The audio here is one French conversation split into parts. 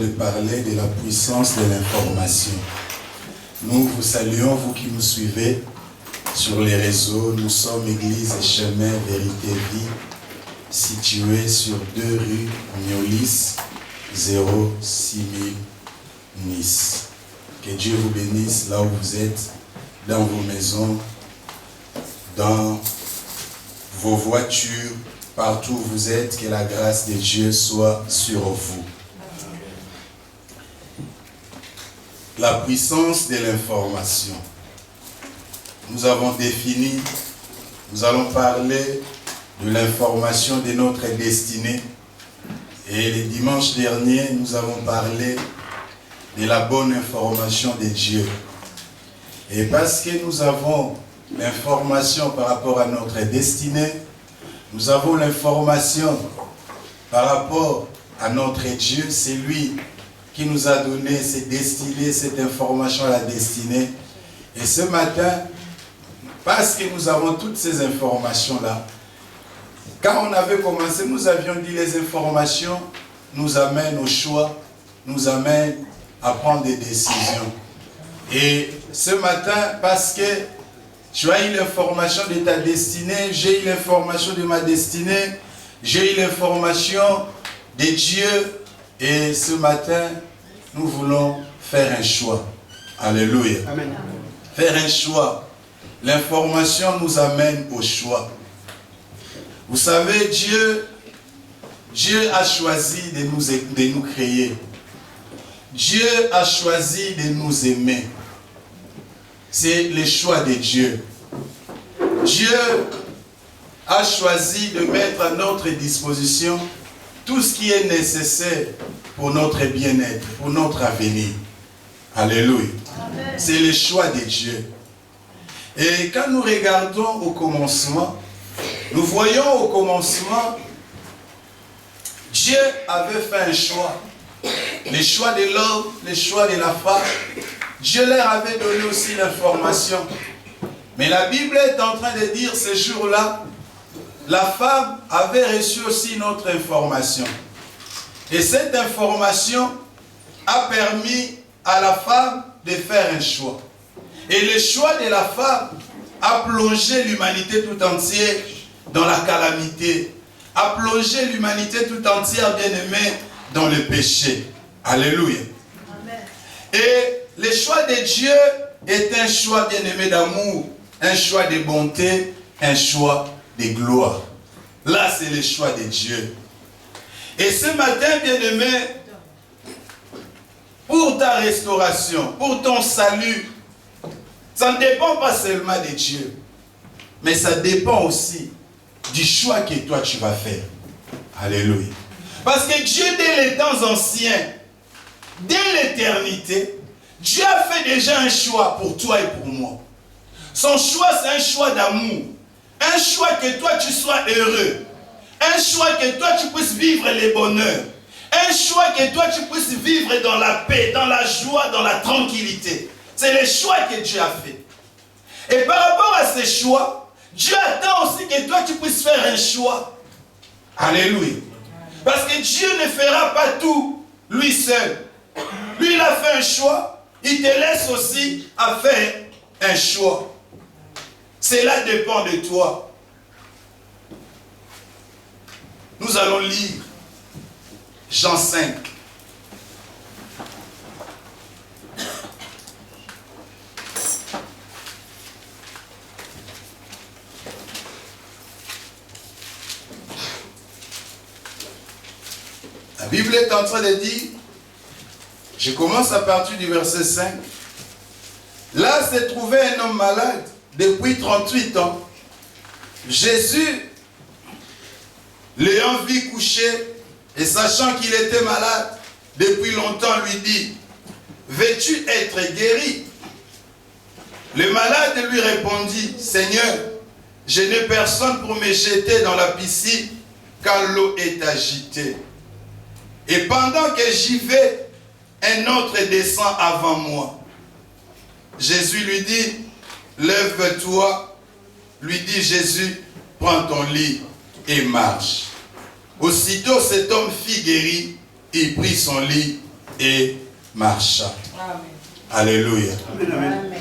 de parler de la puissance de l'information. Nous vous saluons, vous qui nous suivez sur les réseaux. Nous sommes Église et Chemin Vérité Vie, située sur 2 rue Miolis, 06000 Nice. Que Dieu vous bénisse là où vous êtes, dans vos maisons, dans vos voitures, partout où vous êtes, que la grâce de Dieu soit sur vous. La puissance de l'information. Nous avons défini, nous allons parler de l'information de notre destinée. Et le dimanche dernier, nous avons parlé de la bonne information de Dieu. Et parce que nous avons l'information par rapport à notre destinée, nous avons l'information par rapport à notre Dieu, c'est lui qui nous a donné cette destinée, cette information à la destinée. Et ce matin, parce que nous avons toutes ces informations-là, quand on avait commencé, nous avions dit les informations nous amènent au choix, nous amènent à prendre des décisions. Et ce matin, parce que tu as eu l'information de ta destinée, j'ai eu l'information de ma destinée, j'ai eu l'information de Dieu, et ce matin, nous voulons faire un choix. Alléluia. Amen. Faire un choix. L'information nous amène au choix. Vous savez, Dieu a choisi de nous créer. Dieu a choisi de nous aimer. C'est le choix de Dieu. Dieu a choisi de mettre à notre disposition tout ce qui est nécessaire pour notre bien-être, pour notre avenir. Alléluia. C'est le choix de Dieu. Et quand nous regardons au commencement, nous voyons au commencement, Dieu avait fait un choix. Le choix de l'homme, le choix de la femme. Dieu leur avait donné aussi l'information. Mais la Bible est en train de dire ce jour-là, la femme avait reçu aussi notre information. Et cette information a permis à la femme de faire un choix. Et le choix de la femme a plongé l'humanité tout entière dans la calamité, a plongé l'humanité tout entière, bien-aimée, dans le péché. Alléluia. Amen. Et le choix de Dieu est un choix, bien-aimé, d'amour, un choix de bonté, un choix de gloire. Là, c'est le choix de Dieu. Et ce matin, bien-aimé, pour ta restauration, pour ton salut, ça ne dépend pas seulement de Dieu, mais ça dépend aussi du choix que toi tu vas faire. Alléluia. Parce que Dieu, dès les temps anciens, dès l'éternité, Dieu a fait déjà un choix pour toi et pour moi. Son choix, c'est un choix d'amour. Un choix que toi tu sois heureux. Un choix que toi tu puisses vivre le bonheur. Un choix que toi tu puisses vivre dans la paix, dans la joie, dans la tranquillité. C'est le choix que Dieu a fait. Et par rapport à ces choix, Dieu attend aussi que toi tu puisses faire un choix. Alléluia. Parce que Dieu ne fera pas tout lui seul. Lui, il a fait un choix. Il te laisse aussi à faire un choix. Cela dépend de toi. Nous allons lire Jean 5. La Bible est en train de dire, je commence à partir du verset 5. Là se trouvait un homme malade depuis 38 ans. Jésus, l'ayant vu coucher et sachant qu'il était malade depuis longtemps, lui dit, veux-tu être guéri? Le malade lui répondit, Seigneur, je n'ai personne pour me jeter dans la piscine car l'eau est agitée. Et pendant que j'y vais, un autre descend avant moi. Jésus lui dit, lève-toi. Lui dit Jésus, prends ton lit et marche. Aussitôt cet homme fut guéri, il prit son lit et marcha. Amen. Alléluia. Amen.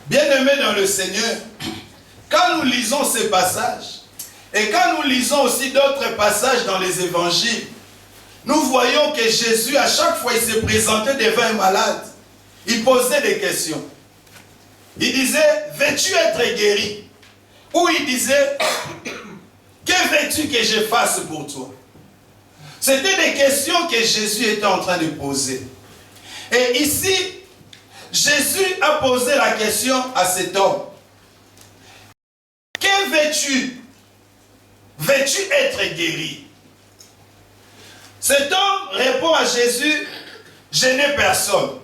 Bien-aimés dans le Seigneur, quand nous lisons ces passages, et quand nous lisons aussi d'autres passages dans les évangiles, nous voyons que Jésus, à chaque fois, il se présentait devant un malade. Il posait des questions. Il disait, veux-tu être guéri? Ou il disait, que veux-tu que je fasse pour toi? C'était des questions que Jésus était en train de poser. Et ici, Jésus a posé la question à cet homme. Que veux-tu? Veux-tu être guéri? Cet homme répond à Jésus, je n'ai personne.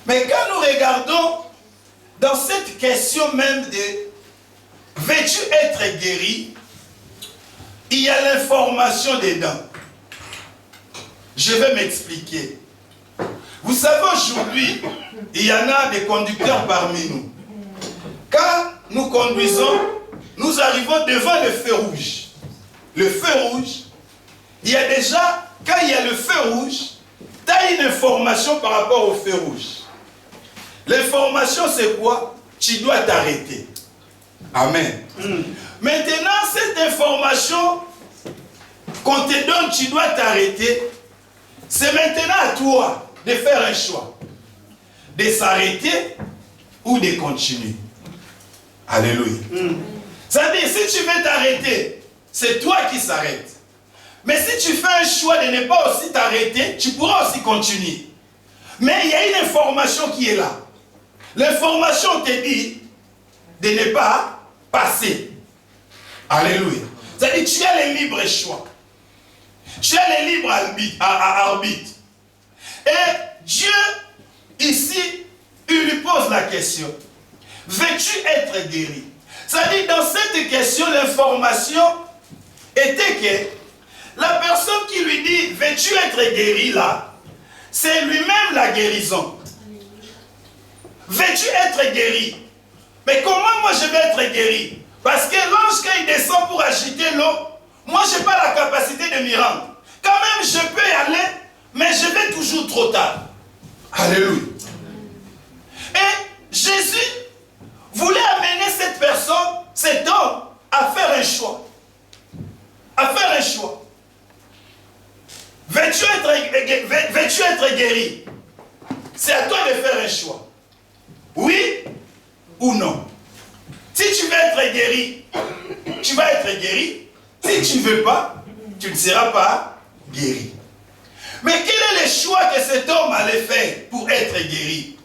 Mais quand nous regardons dans cette question même de veux-tu être guéri, il y a l'information dedans. Je vais m'expliquer. Vous savez, aujourd'hui, il y en a des conducteurs parmi nous. Quand nous conduisons, nous arrivons devant le feu rouge. Le feu rouge, il y a déjà, quand il y a le feu rouge, tu as une information par rapport au feu rouge. L'information, c'est quoi? Tu dois t'arrêter. Amen. Maintenant, cette information qu'on te donne, tu dois t'arrêter, c'est maintenant à toi de faire un choix. De s'arrêter ou de continuer. Alléluia. C'est-à-dire, si tu veux t'arrêter, c'est toi qui s'arrête. Mais si tu fais un choix de ne pas aussi t'arrêter, tu pourras aussi continuer. Mais il y a une information qui est là. L'information te dit de ne pas passer. Alléluia. C'est-à-dire, tu as le libre choix. Tu as le libre arbitre. Et Dieu, ici, il lui pose la question. Veux-tu être guéri? C'est-à-dire, dans cette question, l'information était que la personne qui lui dit, veux-tu être guéri là, c'est lui-même la guérison. Veux-tu être guéri? Mais comment moi je vais être guéri? Parce que l'ange, quand il descend pour agiter l'eau, moi je n'ai pas la capacité de m'y rendre. Quand même, je peux y aller, mais je vais toujours trop tard. Alléluia. Et Jésus voulait amener cette personne, cet homme, à faire un choix. À faire un choix. Veux-tu être guéri? C'est à toi de faire un choix. Oui ou non? Si tu veux être guéri, tu vas être guéri. Si tu ne veux pas, tu ne seras pas guéri. Mais quel est le choix que cet homme allait faire pour être guéri?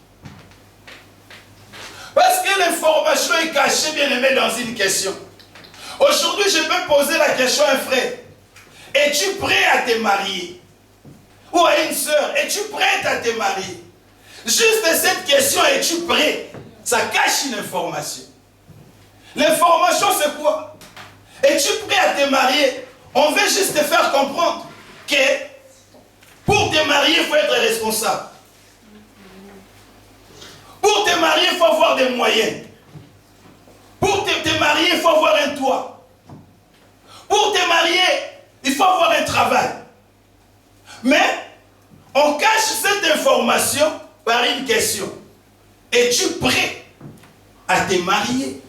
Parce que l'information est cachée, bien aimé, dans une question. Aujourd'hui, je peux poser la question à un frère. Es-tu prêt à te marier? Ou à une soeur, es-tu prête à te marier? Juste cette question, es-tu prêt? Ça cache une information. L'information, c'est quoi? Es-tu prêt à te marier? On veut juste te faire comprendre que pour te marier, il faut être responsable. Pour te marier, il faut avoir des moyens. Pour te marier, il faut avoir un toit. Pour te marier, il faut avoir un travail. Mais on cache cette information par une question. Es-tu prêt à te marier?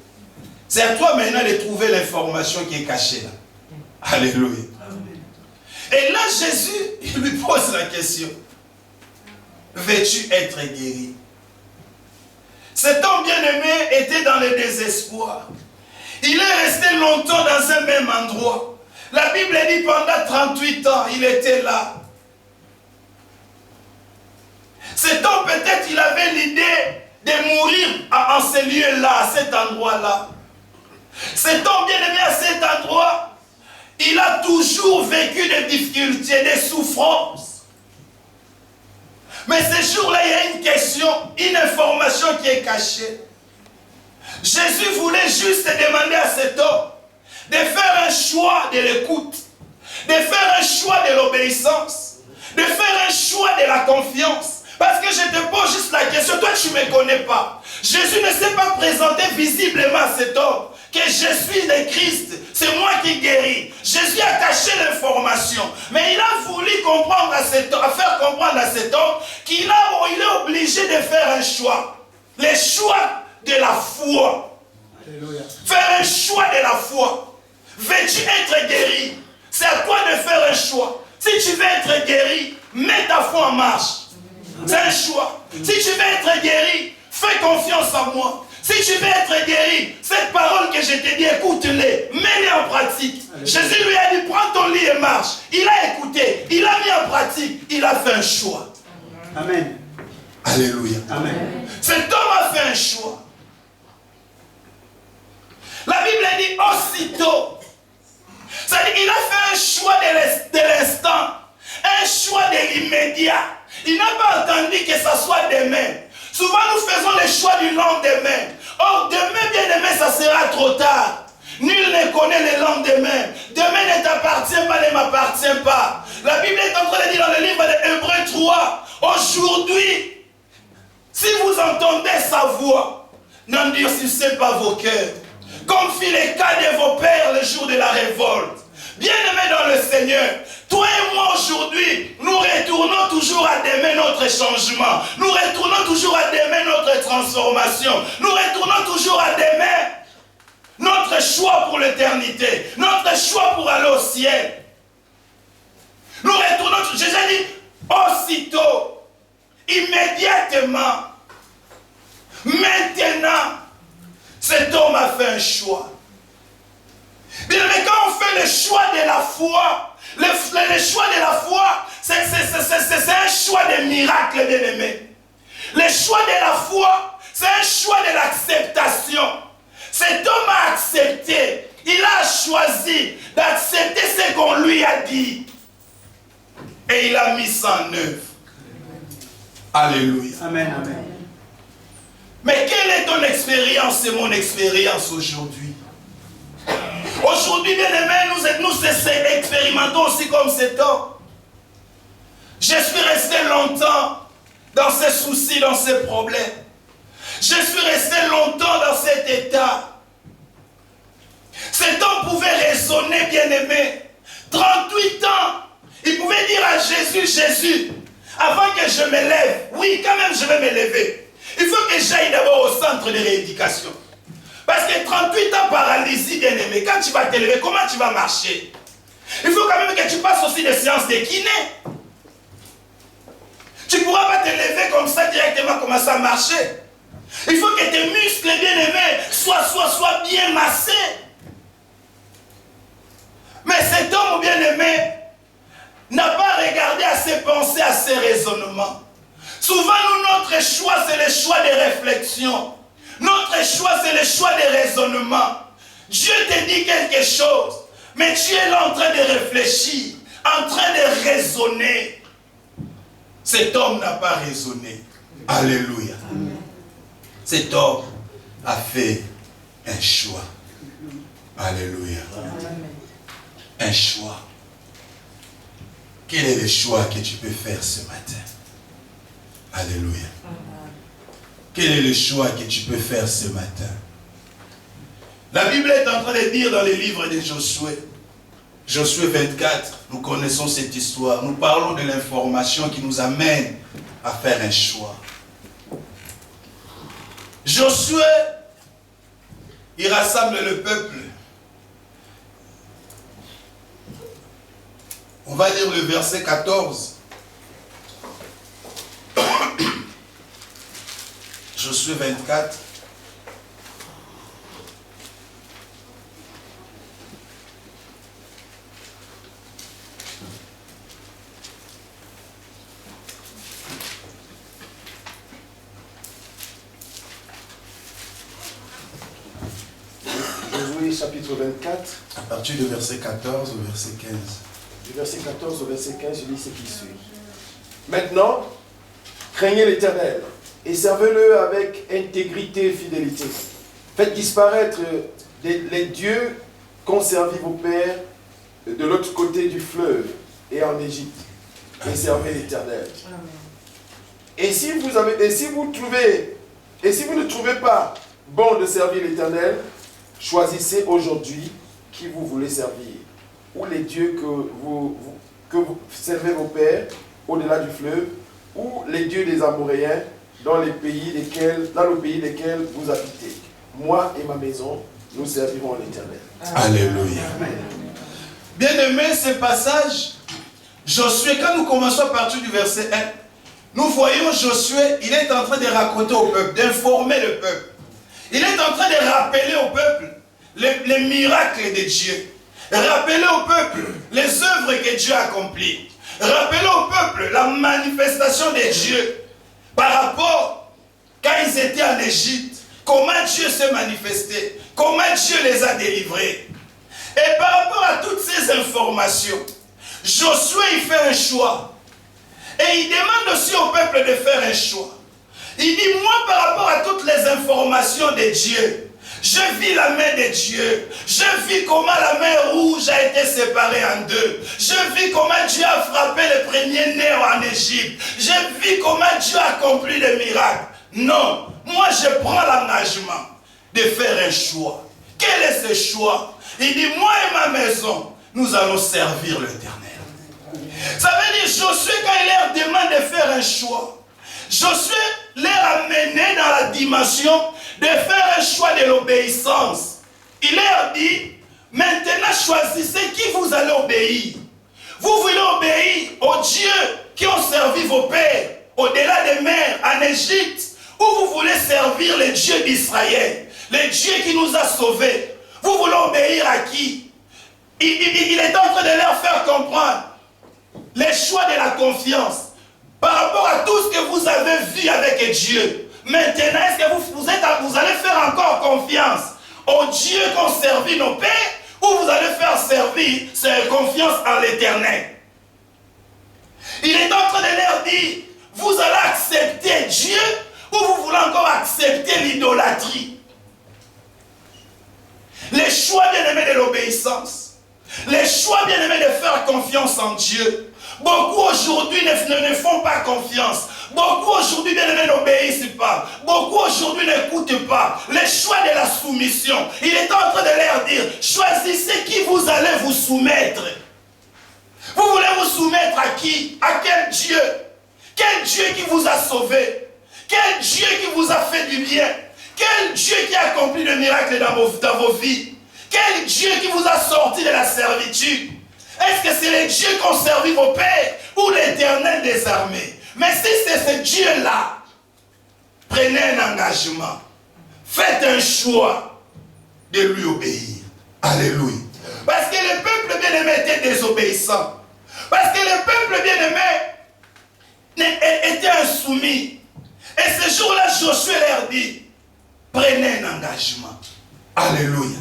C'est à toi maintenant de trouver l'information qui est cachée là. Alléluia. Amen. Et là, Jésus, il lui pose la question. Veux-tu être guéri? Cet homme bien-aimé était dans le désespoir. Il est resté longtemps dans un même endroit. La Bible dit pendant 38 ans, il était là. Cet homme, peut-être, il avait l'idée de mourir en ce lieu-là, à cet endroit-là. Cet homme bien-aimé à cet endroit, il a toujours vécu des difficultés, des souffrances. Mais ce jour-là, il y a une question, une information qui est cachée. Jésus voulait juste demander à cet homme de faire un choix de l'écoute, de faire un choix de l'obéissance, de faire un choix de la confiance. Parce que je te pose juste la question, toi tu ne me connais pas. Jésus ne s'est pas présenté visiblement à cet homme que je suis le Christ, c'est moi qui guéris. Jésus a caché l'information, mais il a voulu comprendre faire comprendre à cet homme qu'il est obligé de faire un choix. Le choix de la foi. Alléluia. Faire un choix de la foi. Veux-tu être guéri? C'est à toi de faire un choix. Si tu veux être guéri, mets ta foi en marche. C'est un choix. Si tu veux être guéri, fais confiance en moi. Si tu veux être guéri, cette parole que je t'ai dit, écoute-les, mets-les en pratique. Alléluia. Jésus lui a dit, prends ton lit et marche. Il a écouté, il a mis en pratique, il a fait un choix. Amen. Alléluia. Amen. Cet homme a fait un choix. La Bible dit aussitôt. C'est-à-dire qu'il a fait un choix de l'instant, un choix de l'immédiat. Il n'a pas attendu que ça soit demain. Souvent nous faisons le choix du lendemain. Or demain, bien aimé, ça sera trop tard. Nul ne connaît le lendemain. Demain ne t'appartient pas, ne m'appartient pas. La Bible est en train de dire dans le livre de Hébreux 3, aujourd'hui, si vous entendez sa voix, n'endurcissez pas vos cœurs. Comme fit le cas de vos pères le jour de la révolte. Bien-aimés dans le Seigneur, toi et moi aujourd'hui, nous retournons toujours à demain notre changement. Nous retournons toujours à demain notre transformation. Nous retournons toujours à demain notre choix pour l'éternité. Notre choix pour aller au ciel. Nous retournons, Jésus dit, aussitôt, immédiatement, maintenant, cet homme a fait un choix. Bien, mais quand on fait le choix de la foi, le choix de la foi, c'est un choix de miracle, bien aimé. Le choix de la foi, c'est un choix de l'acceptation. Cet homme a accepté, il a choisi d'accepter ce qu'on lui a dit. Et il a mis ça en œuvre. Alléluia. Amen, amen. Mais quelle est ton expérience et mon expérience aujourd'hui? Aujourd'hui, bien aimés, nous expérimentons aussi comme cet homme. Je suis resté longtemps dans ces soucis, dans ces problèmes. Je suis resté longtemps dans cet état. Cet homme pouvait raisonner, bien aimé. 38 ans, il pouvait dire à Jésus, Jésus, avant que je me lève, oui, quand même je vais me lever. Il faut que j'aille d'abord au centre de rééducation. Parce que 38 ans paralysie, bien aimé, quand tu vas te lever, comment tu vas marcher? Il faut quand même que tu passes aussi des séances de kiné. Tu ne pourras pas te lever comme ça directement, commencer à marcher. Il faut que tes muscles, bien aimés, soient bien massés. Mais cet homme, bien aimé, n'a pas regardé à ses pensées, à ses raisonnements. Souvent, notre choix, c'est le choix de réflexion. Notre choix, c'est le choix de raisonnement. Dieu te dit quelque chose, mais tu es là en train de réfléchir, en train de raisonner. Cet homme n'a pas raisonné. Alléluia. Amen. Cet homme a fait un choix. Alléluia. Amen. Un choix. Quel est le choix que tu peux faire ce matin? Alléluia. Quel est le choix que tu peux faire ce matin? La Bible est en train de dire dans le livre de Josué, Josué 24, nous connaissons cette histoire. Nous parlons de l'information qui nous amène à faire un choix. Josué, il rassemble le peuple. On va lire le verset 14. Josué 24. Josué chapitre 24. À partir du verset 14 au verset 15. Du verset 14 au verset 15, je lis ce qui suit. Maintenant, craignez l'Éternel et servez-le avec intégrité et fidélité. Faites disparaître les dieux qu'ont servi vos pères de l'autre côté du fleuve et en Égypte. Et servez l'Éternel. Et si vous ne trouvez pas bon de servir l'Éternel, choisissez aujourd'hui qui vous voulez servir. Ou les dieux que vous servez vos pères au-delà du fleuve, ou les dieux des Amoréens dans le pays desquels vous habitez. Moi et ma maison, nous servirons l'Éternel. Alléluia. Bien-aimé, ce passage, Josué, quand nous commençons à partir du verset 1, nous voyons Josué, il est en train de raconter au peuple, d'informer le peuple. Il est en train de rappeler au peuple les miracles de Dieu. Rappeler au peuple les œuvres que Dieu a accomplies. Rappeler au peuple la manifestation de Dieu par rapport quand ils étaient en Égypte. Comment Dieu s'est manifesté. Comment Dieu les a délivrés. Et par rapport à toutes ces informations, Josué il fait un choix. Et il demande aussi au peuple de faire un choix. Il dit, moi par rapport à toutes les informations de Dieu, je vis la main de Dieu. Je vis comment la mer rouge a été séparée en deux. Je vis comment Dieu a frappé les premiers-nés en Égypte. Je vis comment Dieu a accompli des miracles. Non, moi je prends l'engagement de faire un choix. Quel est ce choix? Il dit, moi et ma maison, nous allons servir l'Éternel. Ça veut dire, Josué, quand il leur demande de faire un choix, Josué leur a mené dans la dimension de faire un choix de l'obéissance. Il leur dit, maintenant choisissez qui vous allez obéir. Vous voulez obéir aux dieux qui ont servi vos pères au-delà des mers en Égypte, ou vous voulez servir les dieux d'Israël, les dieux qui nous a sauvés. Vous voulez obéir à qui? Il est en train de leur faire comprendre les choix de la confiance par rapport à tout ce que vous avez vu avec Dieu. Maintenant, est-ce que vous allez faire encore confiance aux dieux qu'ont servi nos pères, ou vous allez faire servir confiance en l'Éternel? Il est en train de leur dire, vous allez accepter Dieu, ou vous voulez encore accepter l'idolâtrie? Les choix bien-aimés de l'obéissance, les choix bien-aimés de faire confiance en Dieu. Beaucoup aujourd'hui ne font pas confiance. Beaucoup aujourd'hui bien-aimés n'obéissent pas. Beaucoup aujourd'hui n'écoutent pas. Les choix de la soumission. Il est en train de leur dire, choisissez qui vous allez vous soumettre. Vous voulez vous soumettre à qui? À quel Dieu? Quel Dieu qui vous a sauvé? Quel Dieu qui vous a fait du bien? Quel Dieu qui a accompli le miracle dans vos vies? Quel Dieu qui vous a sorti de la servitude? Est-ce que c'est les dieux qu'ont servi vos pères ou l'Éternel des armées? Mais si c'est ce Dieu-là, prenez un engagement. Faites un choix de lui obéir. Alléluia. Parce que le peuple bien-aimé était désobéissant. Parce que le peuple bien-aimé était insoumis. Et ce jour-là, Josué leur dit, prenez un engagement. Alléluia.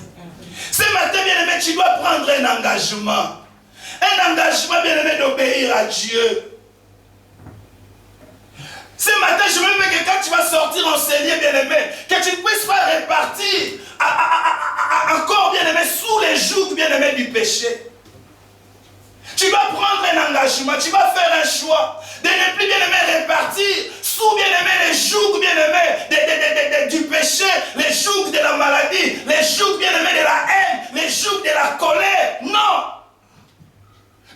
Ce matin, bien-aimé, tu dois prendre un engagement. Un engagement, bien-aimé, d'obéir à Dieu. Ce matin, je veux que quand tu vas sortir enseigner, bien-aimé, que tu ne puisses pas répartir encore, bien-aimé, sous les jougs, bien-aimé, du péché. Tu vas prendre un engagement, tu vas faire un choix de ne plus, bien-aimé, répartir sous, bien-aimé, les jougs, bien-aimé, du péché, les jougs de la maladie, les jougs, bien-aimé, de la haine, les jougs de la colère. Non!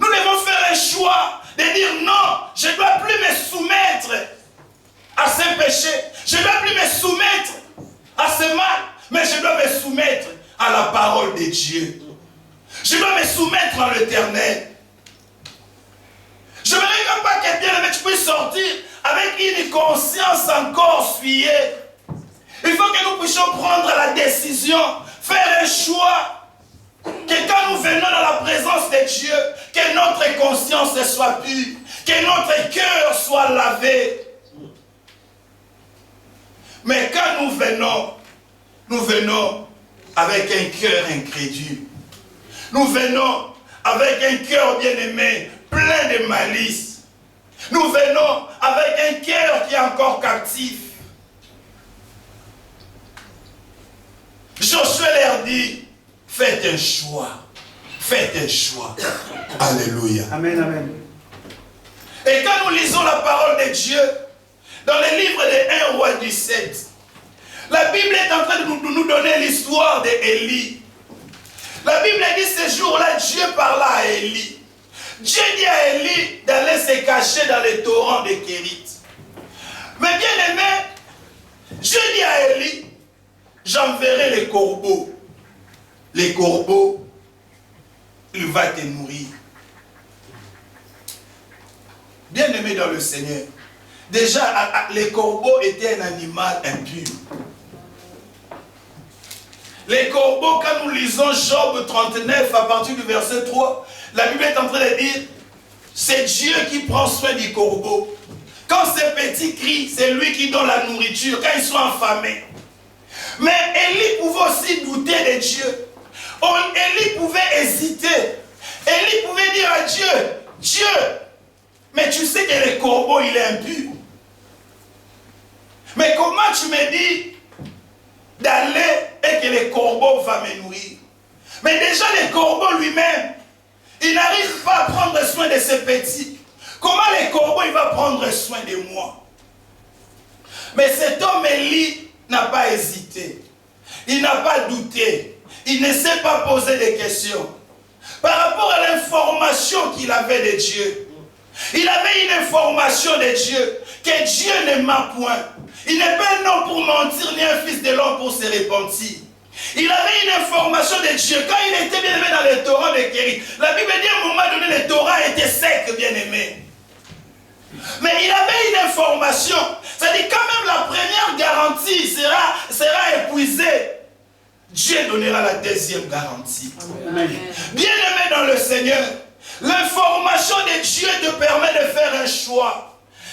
Nous devons faire un choix de dire non, je ne dois plus me soumettre à ce péché. Je ne dois plus me soumettre à ce mal, mais je dois me soumettre à la parole de Dieu. Je dois me soumettre à l'Éternel. Je ne veux pas que bien-aimé, tu puisses sortir avec une conscience encore souillée. Il faut que nous puissions prendre la décision, faire un choix. Que quand nous venons dans la présence de Dieu, que notre conscience soit pure, que notre cœur soit lavé. Mais quand nous venons avec un cœur incrédule. Nous venons avec un cœur bien-aimé, plein de malice. Nous venons avec un cœur qui est encore captif. Josué leur dit, faites un choix. Faites un choix. Alléluia. Amen, amen. Et quand nous lisons la parole de Dieu, dans le livre de 1 roi 17, La Bible est en train de nous donner l'histoire d'Élie. La Bible dit ce jour-là, Dieu parla à Élie. Dieu dit à Élie d'aller se cacher dans les torrents de Kérit. Mais bien aimé, Dieu dit à Élie, j'enverrai les corbeaux. Les corbeaux, il va te nourrir. Bien aimé dans le Seigneur, déjà les corbeaux étaient un animal impur. Les corbeaux, quand nous lisons Job 39 à partir du verset 3, la Bible est en train de dire, c'est Dieu qui prend soin du corbeau. Quand ces petits crient, c'est lui qui donne la nourriture, quand ils sont affamés. Mais Élie pouvait aussi douter de Dieu. Élie pouvait hésiter. Élie pouvait dire à Dieu, Dieu, mais tu sais que le corbeau, il est impur. Mais comment tu me dis d'aller et que le corbeau va me nourrir? Mais déjà le corbeau lui-même, il n'arrive pas à prendre soin de ses petits. Comment le corbeau il va prendre soin de moi? Mais cet homme Élie n'a pas hésité. Il n'a pas douté. Il ne s'est pas posé de questions. Par rapport à l'information qu'il avait de Dieu. Il avait une information de Dieu. Que Dieu ne ment point. Il n'est pas un homme pour mentir, ni un fils de l'homme pour se repentir. Il avait une information de Dieu. Quand il était bien aimé dans les torrents de Kérit, la Bible dit à un moment donné, les torrents étaient secs, bien aimés. Mais il avait une information. C'est-à-dire quand même la première garantie sera épuisée. Dieu donnera la deuxième garantie. Amen. Bien aimé dans le Seigneur, l'information de Dieu te permet de faire un choix.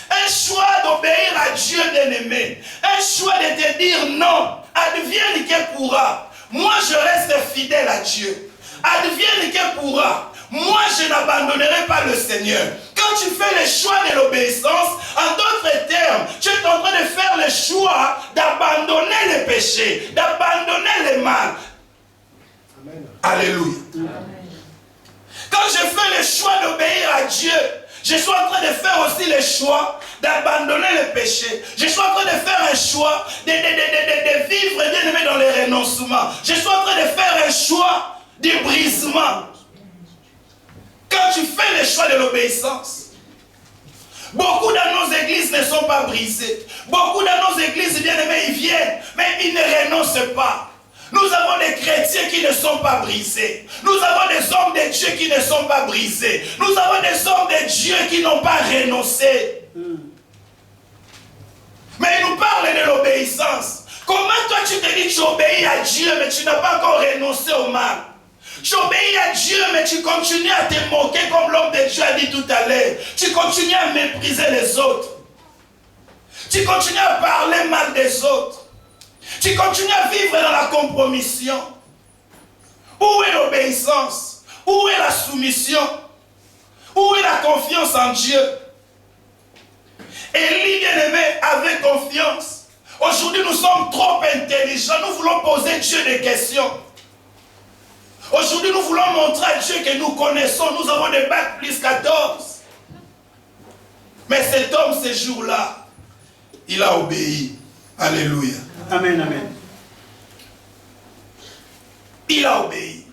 Un choix d'obéir à Dieu bien-aimé. Un choix de te dire non. Advienne que pourra. Moi je reste fidèle à Dieu. Advienne que pourra. Moi je n'abandonnerai pas le Seigneur. Quand tu fais le choix de l'obéissance, en d'autres termes, tu es en train de faire le choix d'abandonner le péché, d'abandonner le mal. Amen. Alléluia. Amen. Quand je fais le choix d'obéir à Dieu, je suis en train de faire aussi le choix d'abandonner le péché. Je suis en train de faire un choix de vivre bien aimé dans le renoncement. Je suis en train de faire un choix du brisement. Quand tu fais le choix de l'obéissance, beaucoup dans nos églises ne sont pas brisées. Beaucoup dans nos églises bien aimés, ils viennent, mais ils ne renoncent pas. Nous avons des chrétiens qui ne sont pas brisés. Nous avons des hommes de Dieu qui ne sont pas brisés. Nous avons des hommes de Dieu qui n'ont pas renoncé. Mais il nous parle de l'obéissance. Comment toi tu te dis que tu obéis à Dieu mais tu n'as pas encore renoncé au mal? Tu obéis à Dieu mais tu continues à te moquer comme l'homme de Dieu a dit tout à l'heure. Tu continues à mépriser les autres. Tu continues à parler mal des autres. Tu continues à vivre dans la compromission. Où est l'obéissance? Où est la soumission? Où est la confiance en Dieu? Élie, bien-aimé, avait confiance. Aujourd'hui, nous sommes trop intelligents. Nous voulons poser Dieu des questions. Aujourd'hui, nous voulons montrer à Dieu que nous connaissons. Nous avons des bacs plus 14. Mais cet homme, ce jour-là, il a obéi. Alléluia. Amen, amen. Il a obéi.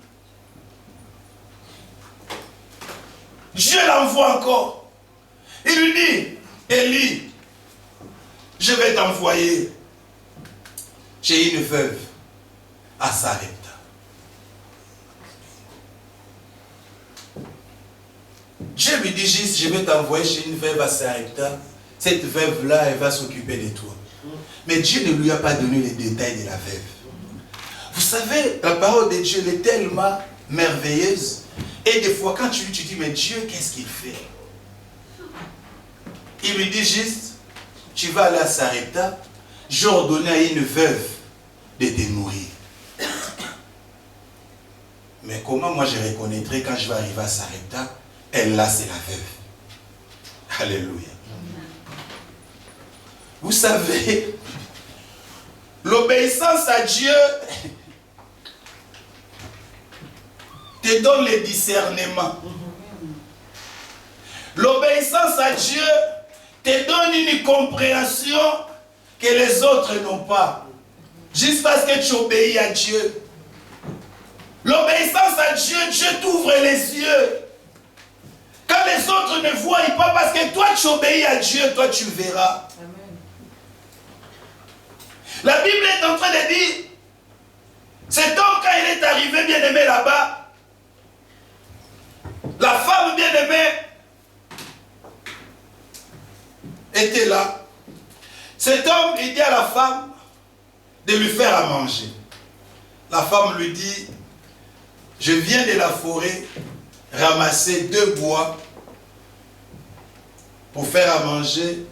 Dieu l'envoie encore. Il lui dit, Élie, je vais t'envoyer chez une veuve à Sarepta. Dieu lui dit juste, je vais t'envoyer chez une veuve à Sarepta. Cette veuve-là, elle va s'occuper de toi. Mais Dieu ne lui a pas donné les détails de la veuve. Vous savez, la parole de Dieu est tellement merveilleuse. Et des fois, quand tu dis, mais Dieu, qu'est-ce qu'il fait? Il lui dit juste, tu vas aller à Sarepta, j'ai ordonné à une veuve de te nourrir. Mais comment moi je reconnaîtrai quand je vais arriver à Sarepta, elle là c'est la veuve. Alléluia. Vous savez, l'obéissance à Dieu te donne le discernement. L'obéissance à Dieu te donne une compréhension que les autres n'ont pas. juste parce que tu obéis à Dieu. L'obéissance à Dieu, Dieu t'ouvre les yeux. Quand les autres ne voient pas, parce que toi tu obéis à Dieu, toi tu verras. Amen. La Bible est en train de dire, cet homme quand il est arrivé bien aimé là-bas, la femme bien aimée était là. Cet homme, il dit à la femme de lui faire à manger. La femme lui dit, je viens de la forêt ramasser 2 bois pour faire à manger,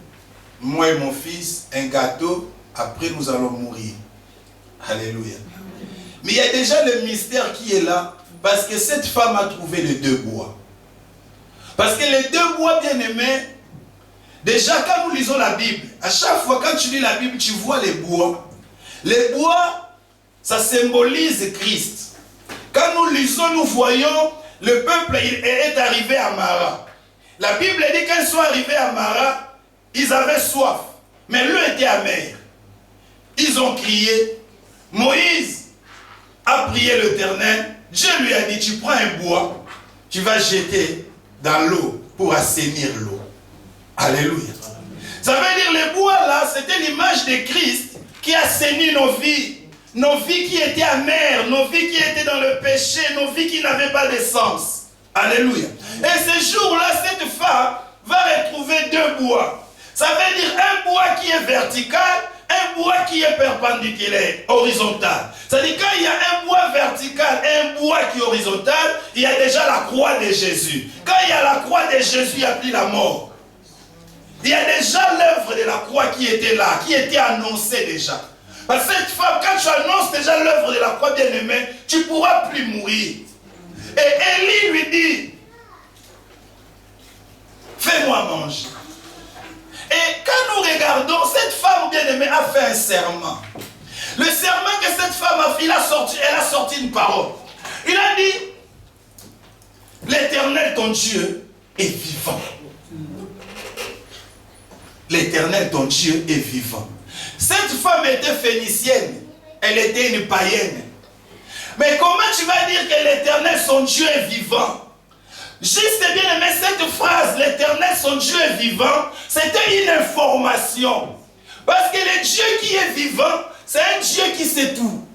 moi et mon fils, un gâteau, après nous allons mourir. Alléluia. Mais il y a déjà le mystère qui est là, parce que cette femme a trouvé les 2 bois. Parce que les 2 bois bien-aimés, déjà quand nous lisons la Bible, à chaque fois quand tu lis la Bible, tu vois les bois. Les bois, ça symbolise Christ. Quand nous lisons, nous voyons, le peuple est arrivé à Mara. La Bible dit qu'ils sont arrivés à Mara, ils avaient soif, mais l'eau était amère. Ils ont crié. Moïse a prié l'Éternel. Dieu lui a dit, tu prends un bois, tu vas jeter dans l'eau pour assainir l'eau. Alléluia. Ça veut dire les bois là, c'était l'image de Christ qui assainit nos vies. Nos vies qui étaient amères, nos vies qui étaient dans le péché, nos vies qui n'avaient pas de sens. Alléluia. Et ce jour-là, cette femme va retrouver 2 bois. Ça veut dire un bois qui est vertical, un bois qui est perpendiculaire, horizontal. C'est-à-dire quand il y a un bois vertical et un bois qui est horizontal, il y a déjà la croix de Jésus. Quand il y a la croix de Jésus, il n'y a plus la mort. Il y a déjà l'œuvre de la croix qui était là, qui était annoncée déjà. Parce que cette femme, quand tu annonces déjà l'œuvre de la croix bien-aimée, tu ne pourras plus mourir. Et Élie lui dit, fais-moi manger. Et quand nous regardons, cette femme bien-aimée a fait un serment. Le serment que cette femme a fait, elle a sorti une parole. Il a dit, l'Éternel ton Dieu est vivant. L'Éternel ton Dieu est vivant. Cette femme était phénicienne, elle était une païenne. Mais comment tu vas dire que l'Éternel, son Dieu est vivant? Juste bien aimé, cette phrase, l'Éternel, son Dieu est vivant, c'était une information. Parce que le Dieu qui est vivant, c'est un Dieu qui sait tout.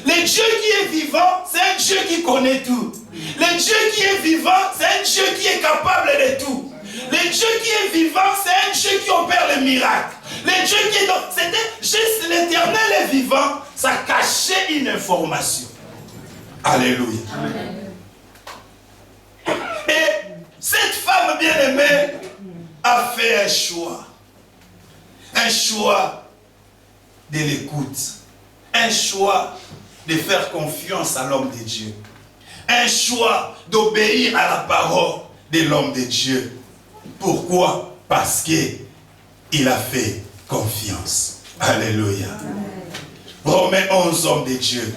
Le Dieu qui est vivant, c'est un Dieu qui connaît tout. Le Dieu qui est vivant, c'est un Dieu qui est capable de tout. Le Dieu qui est vivant, c'est un Dieu qui opère les miracles. Le Dieu qui est... C'était juste l'Éternel est vivant, ça cachait une information. Alléluia. Amen. Et cette femme bien-aimée a fait un choix. Un choix de l'écoute. Un choix de faire confiance à l'homme de Dieu. Un choix d'obéir à la parole de l'homme de Dieu. Pourquoi? Parce qu'il a fait confiance. Alléluia. Romains 11, homme de Dieu.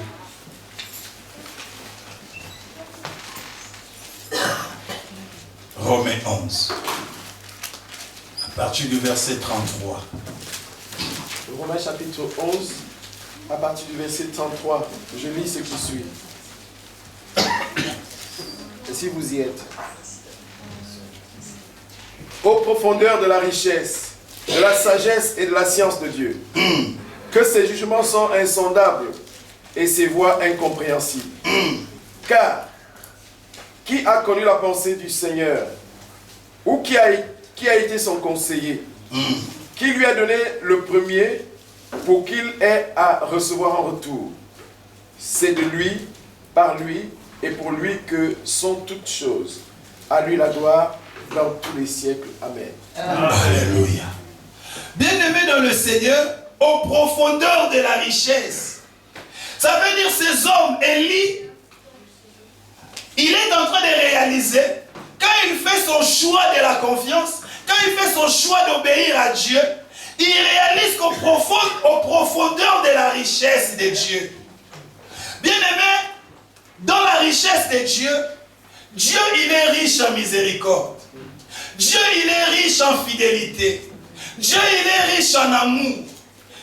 Romains 11. À partir du verset 33. Romains chapitre 11, à partir du verset 33. Je lis ce qui suit. Et si vous y êtes. Ô profondeur de la richesse, de la sagesse et de la science de Dieu, que ses jugements sont insondables et ses voies incompréhensibles. Car, qui a connu la pensée du Seigneur? Ou qui a été son conseiller? Qui lui a donné le premier pour qu'il ait à recevoir en retour? C'est de lui, par lui et pour lui que sont toutes choses. À lui la gloire dans tous les siècles. Amen. Alléluia. Bien-aimé dans le Seigneur, aux profondeurs de la richesse. Ça veut dire ces hommes, Élie, il est en train de réaliser, quand il fait son choix de la confiance, quand il fait son choix d'obéir à Dieu, il réalise qu'au profondeur de la richesse de Dieu. Bien-aimé, dans la richesse de Dieu, Dieu il est riche en miséricorde. Dieu il est riche en fidélité. Dieu il est riche en amour.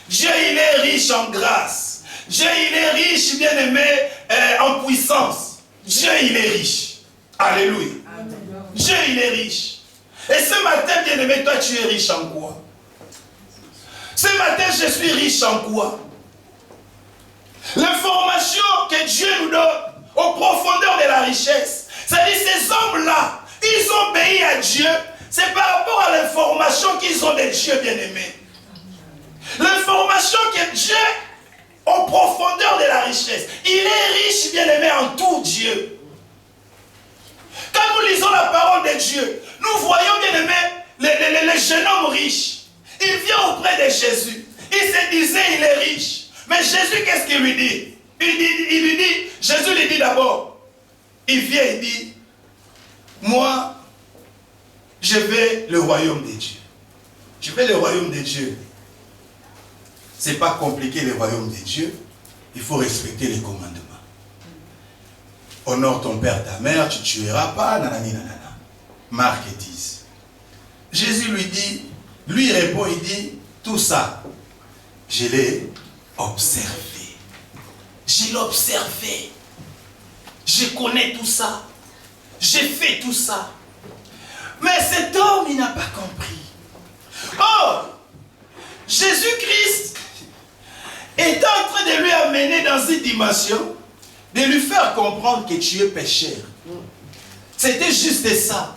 Dieu il est riche en grâce. Dieu, il est riche, bien-aimé, en puissance. Dieu, il est riche. Alléluia. Amen. Dieu, il est riche. Et ce matin, bien-aimé, toi, tu es riche en quoi? Ce matin, je suis riche en quoi? L'information que Dieu nous donne aux profondeurs de la richesse. C'est-à-dire, ces hommes-là, ils ont obéi à Dieu. C'est par rapport à l'information qu'ils ont de Dieu, bien-aimé. L'information que Dieu, aux profondeurs de la richesse. Il est riche, bien-aimé, en tout Dieu. Quand nous lisons la parole de Dieu, nous voyons, bien-aimé, le jeune homme riche. Il vient auprès de Jésus. Il se disait, il est riche. Mais Jésus, qu'est-ce qu'il lui dit? Jésus lui dit d'abord, il vient et dit, moi, je vais le royaume de Dieu. Je vais le royaume de Dieu. Ce n'est pas compliqué, le royaume de Dieu. Il faut respecter les commandements. Honore ton père, ta mère, tu ne tueras pas, nanani, nanana. Marc 10. Jésus lui répond, il dit, tout ça, je l'ai observé. Je l'ai observé. Je connais tout ça. J'ai fait tout ça. Mais cet homme, il n'a pas compris. Or, Jésus-Christ est en train de lui amener dans une dimension, de lui faire comprendre que tu es pécheur. C'était juste ça.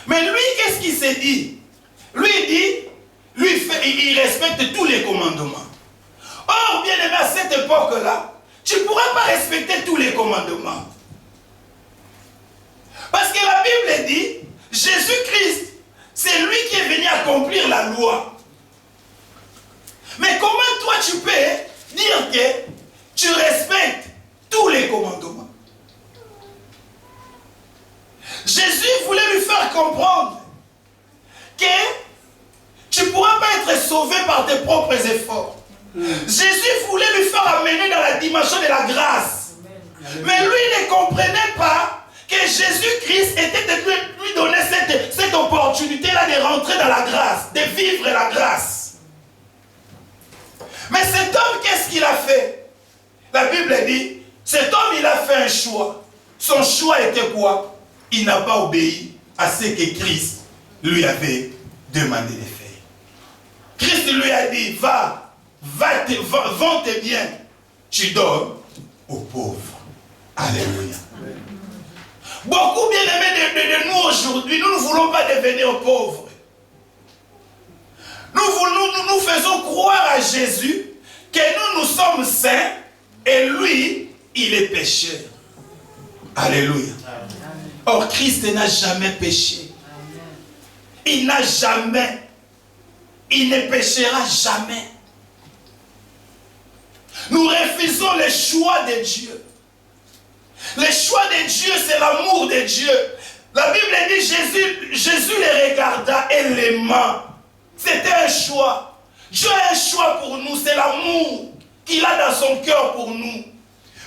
Mais lui, qu'est-ce qu'il s'est dit? Lui dit, il respecte tous les commandements. Or, bien aimé, à cette époque-là, tu ne pourras pas respecter tous les commandements. Parce que la Bible dit, Jésus-Christ, c'est lui qui est venu accomplir la loi. Mais comment toi tu peux dire que tu respectes tous les commandements? Jésus voulait lui faire comprendre que tu ne pourras pas être sauvé par tes propres efforts. Jésus voulait lui faire amener dans la dimension de la grâce. Mais lui ne comprenait pas que Jésus-Christ était de lui donner cette opportunité-là de rentrer dans la grâce, de vivre la grâce. Mais cet homme, qu'est-ce qu'il a fait? La Bible dit, cet homme, il a fait un choix. Son choix était quoi? Il n'a pas obéi à ce que Christ lui avait demandé de faire. Christ lui a dit, vends tes biens, tu donnes aux pauvres. Alléluia. Beaucoup, bien aimés de nous aujourd'hui, nous ne voulons pas devenir pauvres. Nous faisons croire à Jésus que nous sommes saints et lui, il est pécheur. Alléluia. Or, Christ n'a jamais péché. Il n'a jamais. Il ne péchera jamais. Nous refusons le choix de Dieu. Le choix de Dieu, c'est l'amour de Dieu. La Bible dit, Jésus les regarda et l'aima. C'était un choix. Dieu a un choix pour nous, c'est l'amour qu'il a dans son cœur pour nous.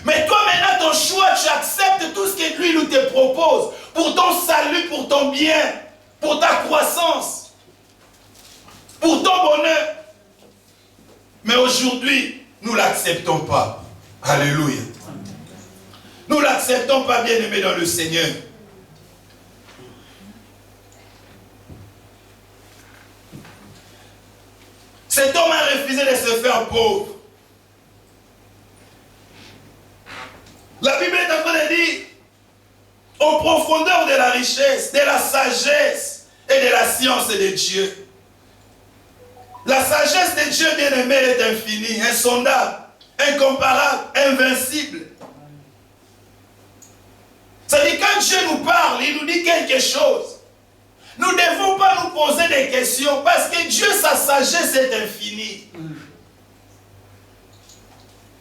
Mais toi maintenant, ton choix, tu acceptes tout ce que lui nous te propose pour ton salut, pour ton bien, pour ta croissance, pour ton bonheur. Mais aujourd'hui, nous ne l'acceptons pas. Alléluia. Nous ne l'acceptons pas, bien-aimés dans le Seigneur. Cet homme a refusé de se faire pauvre. La Bible est en train de dire, aux profondeurs de la richesse, de la sagesse et de la science de Dieu. La sagesse de Dieu, bien-aimé, est infinie, insondable, incomparable, invincible. C'est-à-dire, quand Dieu nous parle, il nous dit quelque chose. Nous ne devons pas nous poser des questions parce que Dieu, sa sagesse est infinie.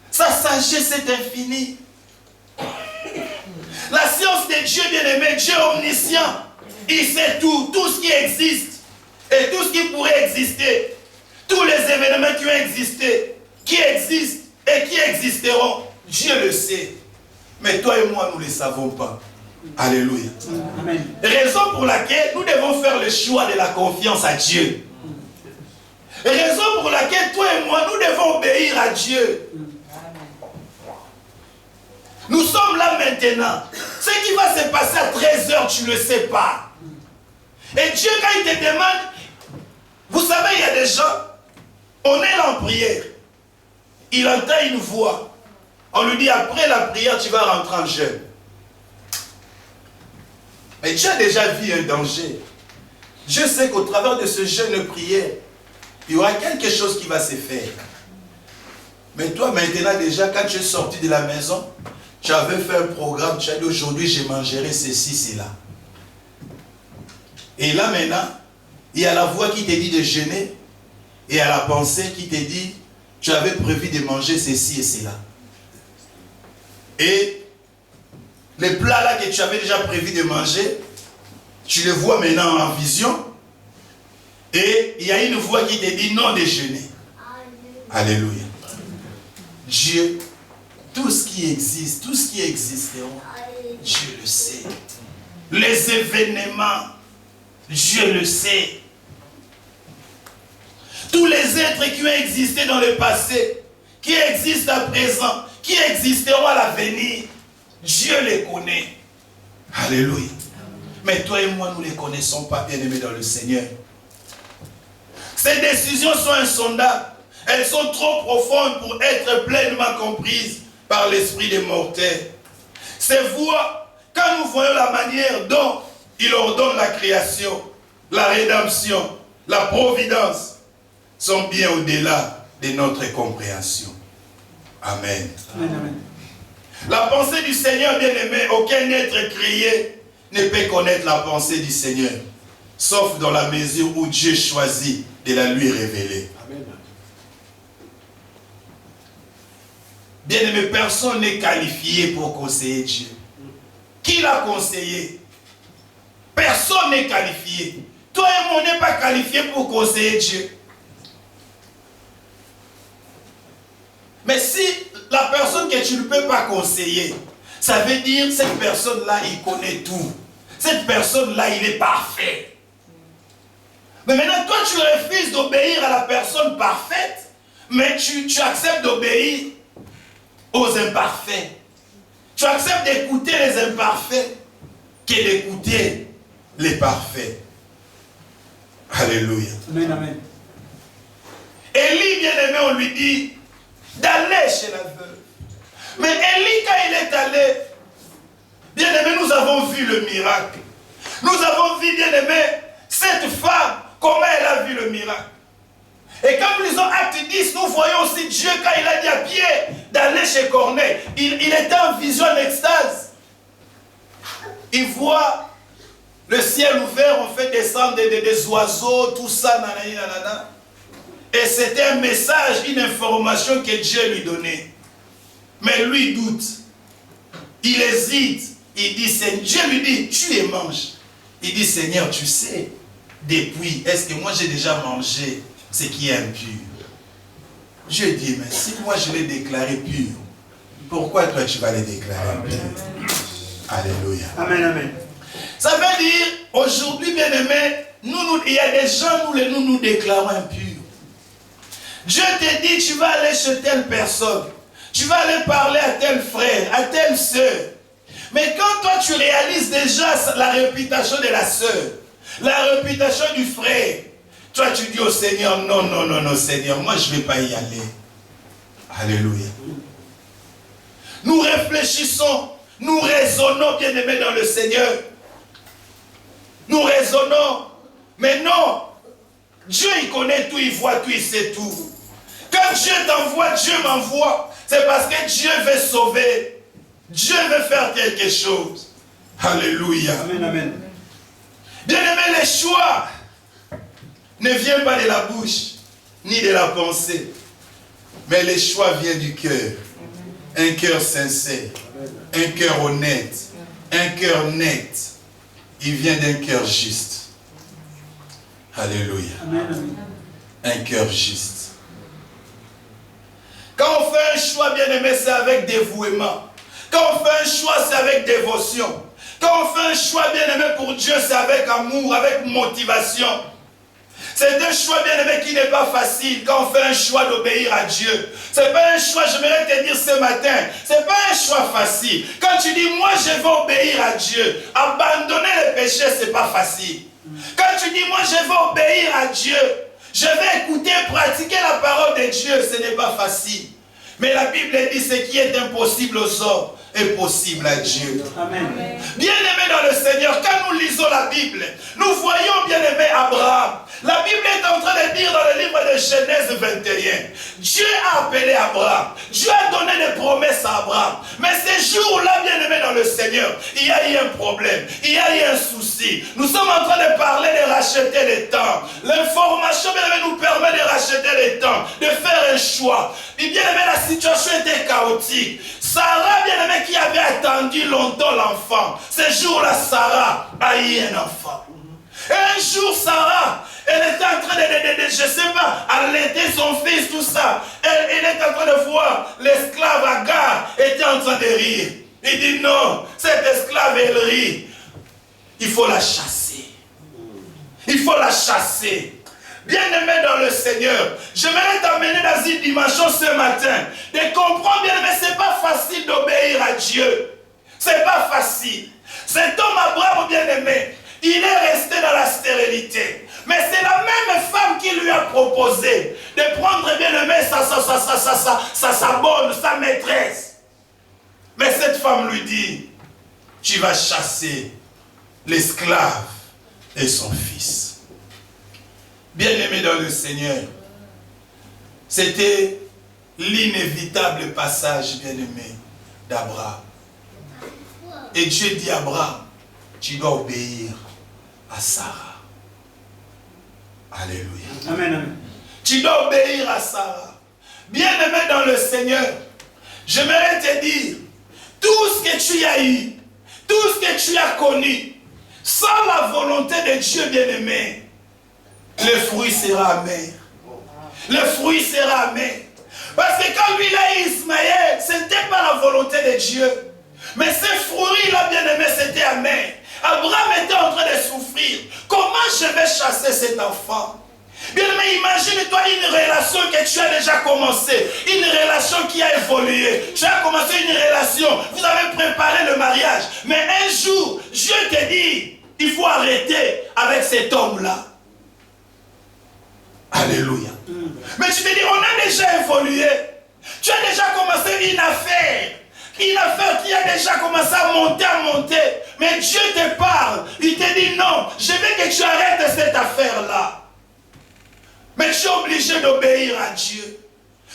Sa sagesse est infinie. La science de Dieu, bien-aimé, Dieu omniscient, il sait tout ce qui existe et tout ce qui pourrait exister. Tous les événements qui ont existé, qui existent et qui existeront, Dieu le sait. Mais toi et moi, nous ne le savons pas. Alléluia. Amen. Raison pour laquelle nous devons faire le choix de la confiance à Dieu. Raison pour laquelle toi et moi, nous devons obéir à Dieu. Nous sommes là maintenant. Ce qui va se passer à 13h, tu ne le sais pas. Et Dieu, quand il te demande, vous savez, il y a des gens, on est là en prière. Il entend une voix. On lui dit, après la prière, tu vas rentrer en jeûne. Mais Dieu a déjà vu un danger. Dieu sait qu'au travers de ce jeûne de prière, il y aura quelque chose qui va se faire. Mais toi, maintenant, déjà, quand tu es sorti de la maison, tu avais fait un programme, tu as dit, aujourd'hui, je mangerai ceci, cela. Et là, maintenant, il y a la voix qui te dit de jeûner, et il y a la pensée qui te dit, tu avais prévu de manger ceci et cela. Et les plats là que tu avais déjà prévu de manger, tu les vois maintenant en vision. Et il y a une voix qui te dit non de jeûner. Alléluia. Dieu, tout ce qui existe, tout ce qui existera, Dieu le sait. Les événements, Dieu le sait. Tous les êtres qui ont existé dans le passé, qui existent à présent, qui existeront à l'avenir, Dieu les connaît. Alléluia. Mais toi et moi, nous ne les connaissons pas, bien-aimés dans le Seigneur. Ces décisions sont insondables. Elles sont trop profondes pour être pleinement comprises par l'esprit des mortels. Ces voix, quand nous voyons la manière dont il ordonne la création, la rédemption, la providence, sont bien au-delà de notre compréhension. Amen. Amen. La pensée du Seigneur, bien-aimé, aucun être créé ne peut connaître la pensée du Seigneur, sauf dans la mesure où Dieu choisit de la lui révéler. Amen. Bien-aimé, personne n'est qualifié pour conseiller Dieu. Qui l'a conseillé? Personne n'est qualifié. Toi et moi, on n'est pas qualifié pour conseiller Dieu. Mais si la personne que tu ne peux pas conseiller, ça veut dire que cette personne-là, il connaît tout. Cette personne-là, il est parfait. Mais maintenant, toi, tu refuses d'obéir à la personne parfaite, mais tu acceptes d'obéir aux imparfaits. Tu acceptes d'écouter les imparfaits que d'écouter les parfaits. Alléluia. Amen, amen. Élie, bien-aimé, on lui dit d'aller chez la veuve. Mais Élie, quand il est allé, bien-aimé, nous avons vu le miracle. Nous avons vu, bien-aimé, cette femme, comment elle a vu le miracle. Et quand nous lisons Acte 10, nous voyons aussi Dieu, quand il a dit à Pierre d'aller chez Corneille, il était en vision, en extase. Il voit le ciel ouvert, on fait descendre des oiseaux, tout ça, nanana. Et c'était un message, une information que Dieu lui donnait. Mais lui doute. Il hésite. Il dit, Dieu lui dit, tu les manges. Il dit, Seigneur, tu sais, depuis, est-ce que moi j'ai déjà mangé ce qui est impur? Dieu dit, mais si moi je l'ai déclaré pur, pourquoi toi tu vas les déclarer pur? Alléluia. Amen, amen. Ça veut dire, aujourd'hui, bien-aimé, il y a des gens, nous déclarons impurs. Dieu te dit, tu vas aller chez telle personne. Tu vas aller parler à tel frère, à telle soeur. Mais quand toi, tu réalises déjà la réputation de la soeur, la réputation du frère, toi, tu dis au Seigneur, non, non, non, non, Seigneur, moi, je ne vais pas y aller. Alléluia. Nous réfléchissons, nous raisonnons, bien-aimés dans le Seigneur. Nous raisonnons, mais non. Dieu, il connaît tout, il voit tout, il sait tout. Quand Dieu t'envoie, Dieu m'envoie. C'est parce que Dieu veut sauver. Dieu veut faire quelque chose. Alléluia. Amen, amen. Bien-aimé, les choix ne viennent pas de la bouche, ni de la pensée. Mais les choix viennent du cœur. Un cœur sincère. Un cœur honnête. Un cœur net. Il vient d'un cœur juste. Alléluia. Amen, amen. Un cœur juste. Quand on fait un choix, bien-aimé, c'est avec dévouement. Quand on fait un choix, c'est avec dévotion. Quand on fait un choix, bien-aimé, pour Dieu, c'est avec amour, avec motivation. C'est un choix, bien aimé, qui n'est pas facile quand on fait un choix d'obéir à Dieu. Ce n'est pas un choix, j'aimerais te dire ce matin, ce n'est pas un choix facile. Quand tu dis, moi je vais obéir à Dieu, abandonner le péché, ce n'est pas facile. Quand tu dis, moi je vais obéir à Dieu, je vais écouter, pratiquer la parole de Dieu, ce n'est pas facile. Mais la Bible dit, ce qui est impossible aux hommes est possible à Dieu. Amen. Bien-aimé dans le Seigneur, quand nous lisons la Bible, nous voyons, bien-aimé, Abraham. La Bible est en train de dire dans le livre de Genèse 21, Dieu a appelé Abraham, Dieu a donné des promesses à Abraham. Mais ces jours-là, bien-aimé dans le Seigneur, il y a eu un problème, il y a eu un souci. Nous sommes en train de parler de racheter les temps. L'information, bien-aimé, nous permet de racheter les temps, de faire un choix. Et bien-aimé, la situation était chaotique. Sarah, bien-aimé, qui avait attendu longtemps l'enfant, ce jour-là, Sarah a eu un enfant. Et un jour, Sarah, elle était en train de je sais pas, allaiter son fils, tout ça. Elle est en train de voir l'esclave Agar était en train de rire. Il dit non, cette esclave, elle rit. Il faut la chasser. Il faut la chasser. Bien-aimé dans le Seigneur, j'aimerais t'amener dans une dimension ce matin, de comprendre, bien-aimé, c'est pas facile d'obéir à Dieu. C'est pas facile. Cet homme Abraham, bien-aimé, il est resté dans la stérilité. Mais c'est la même femme qui lui a proposé de prendre, bien-aimé, sa bonne, sa maîtresse. Mais cette femme lui dit, tu vas chasser l'esclave et son fils. Bien-aimé dans le Seigneur, c'était l'inévitable passage, bien-aimé, d'Abraham. Et Dieu dit à Abraham, tu dois obéir à Sarah. Alléluia. Amen, amen. Tu dois obéir à Sarah. Bien-aimé dans le Seigneur, j'aimerais te dire, tout ce que tu as eu, tout ce que tu as connu, sans la volonté de Dieu, bien-aimé, le fruit sera amer. Le fruit sera amer. Parce que quand lui il a eu Ismaël, ce n'était pas la volonté de Dieu. Mais ces fruits-là, bien-aimé, c'était amer. Abraham était en train de souffrir. Comment je vais chasser cet enfant? Bien-aimé, imagine-toi une relation que tu as déjà commencé. Une relation qui a évolué. Tu as commencé une relation. Vous avez préparé le mariage. Mais un jour, Dieu te dit, il faut arrêter avec cet homme-là. Alléluia. Mais tu te dis, on a déjà évolué. Tu as déjà commencé une affaire qui a déjà commencé à monter. Mais Dieu te parle. Il te dit non, je veux que tu arrêtes cette affaire-là. Mais tu es obligé d'obéir à Dieu.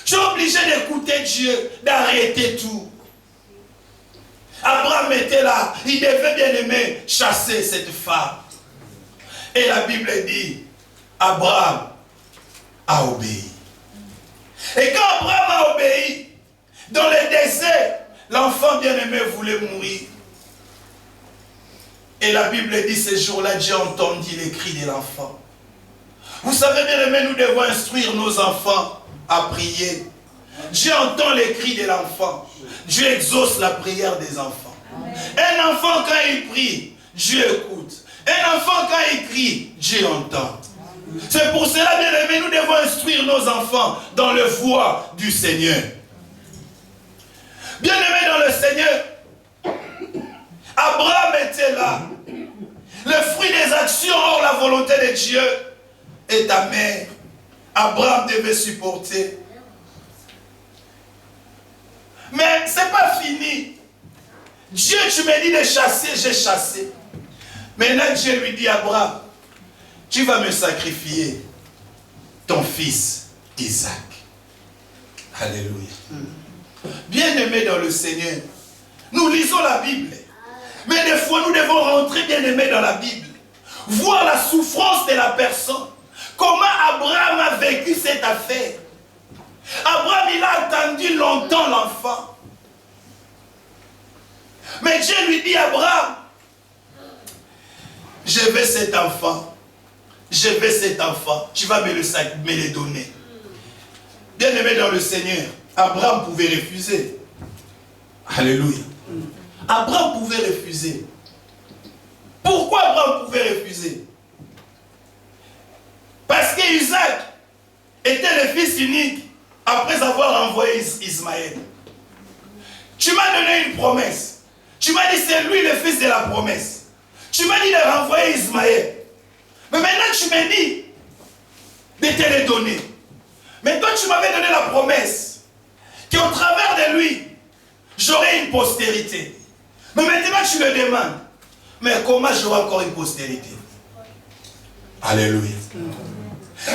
Tu es obligé d'écouter Dieu, d'arrêter tout. Abraham était là. Il devait bien aimer chasser cette femme. Et la Bible dit, Abraham a obéi. Et quand Abraham a obéi, dans le désert, l'enfant bien-aimé voulait mourir. Et la Bible dit, ce jour-là, Dieu entendit les cris de l'enfant. Vous savez, bien-aimé, nous devons instruire nos enfants à prier. Dieu entend les cris de l'enfant. Dieu exauce la prière des enfants. Un enfant, quand il prie, Dieu écoute. Un enfant, quand il crie, Dieu entend. C'est pour cela, bien-aimé, nous devons instruire nos enfants dans le voie du Seigneur. Bien-aimé dans le Seigneur, Abraham était là. Le fruit des actions hors la volonté de Dieu est amer. Abraham devait supporter. Mais ce n'est pas fini. Dieu, tu me dis de chasser, j'ai chassé. Maintenant, Dieu lui dit à Abraham, tu vas me sacrifier ton fils Isaac. Alléluia. Bien-aimés dans le Seigneur, nous lisons la Bible. Mais des fois, nous devons rentrer bien-aimés dans la Bible. Voir la souffrance de la personne. Comment Abraham a vécu cette affaire. Abraham, il a attendu longtemps l'enfant. Mais Dieu lui dit à Abraham, je veux cet enfant. Je veux cet enfant. Tu vas me le donner. Bien-aimé dans le Seigneur, Abraham pouvait refuser. Alléluia. Abraham pouvait refuser. Pourquoi Abraham pouvait refuser? Parce qu'Isaac était le fils unique après avoir envoyé Ismaël. Tu m'as donné une promesse. Tu m'as dit c'est lui le fils de la promesse. Tu m'as dit de renvoyer Ismaël. Mais maintenant tu me dis de te le donner. Mais toi tu m'avais donné la promesse qu'au travers de lui, j'aurai une postérité. Mais maintenant tu le demandes. Mais comment j'aurai encore une postérité? Alléluia.